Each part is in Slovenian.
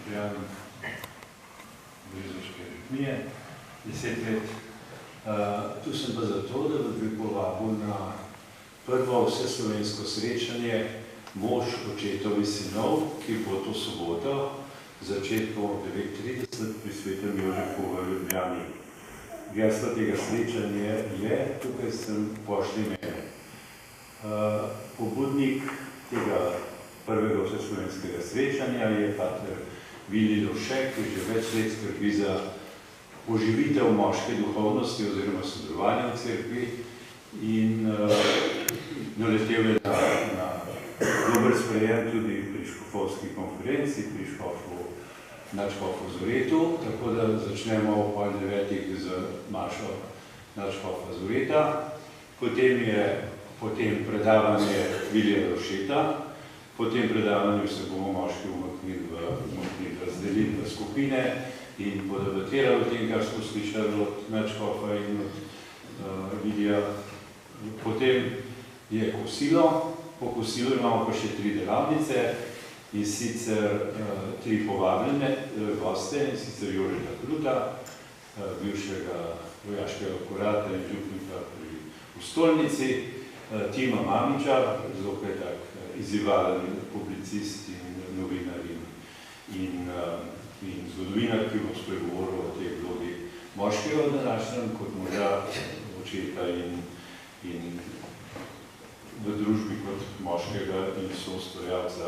Ljubljani, Brezoške aritmije, 10 let. Tu sem pa zato, da bi povabil na prvo vseslovensko srečanje Mož očetovi sinov, ki bo to soboto, začetkom 9:30 pri Svetem Jožefu v Ljubljani. Geslo tega srečanja je, tukaj sem pošli mene. Pobudnik tega prvega vseslovenskega srečanja je pater Vili Lovšek, ki že več let skrbi za oživitev moške duhovnosti oziroma sodelovanja v cerkvi in naletel je na dober sprejem tudi pri škofovski konferenci, pri nadškofu Zoretu, tako da začnemo ob 8:30 z mašo nadškofa Zoreta. Potem predavanje Vilija Lovšeta, po tem predavanju se bomo moški umaknili, razdelili v skupine in podebatirali o tem, kar smo slišali od nadškofa in od Vilija. Potem je kosilo, po kosilu imamo pa še 3 delavnice, in sicer 3 povabljene goste, in sicer Jožeta Kluta, bivšega vojaškega kurata in župnika v stolnici, Tima Mamiča, zelo kaj tak izzivalen publicist in novinar in zgodovinar, ki bo spregovoril o tej vlogi moškega v današnjem kot moža, očeta in v družbi kot moškega in soustvarjalca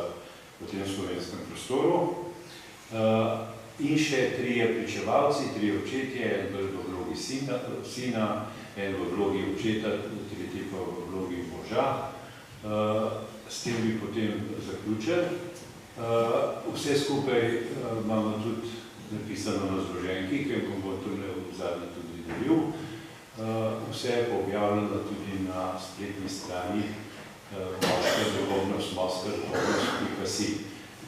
v tem slovenskem prostoru. In še 3 pričevalci, 3 očetje, en v vlogi sina, en v vlogi očeta, 3 pa v vlogi moža. S tem bi potem zaključili. Vse skupaj imamo tudi napisano na zloženki, ki bom bo tukaj v zadnji tudi delil. Vse je objavljeno tudi na spletni strani moška duhovnost, moška.si.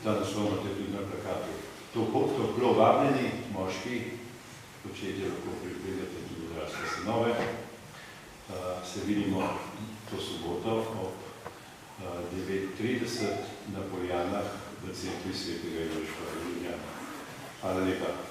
Ta naslov imate tudi na plakatu. Toplo vabljeni moški, očetje lahko pripeljate tudi odrasle sinove. Se vidimo to soboto ob 9:30 na Poljanah v cerkvi Svetega Jožefa v Ljubljani. Hvala lepa.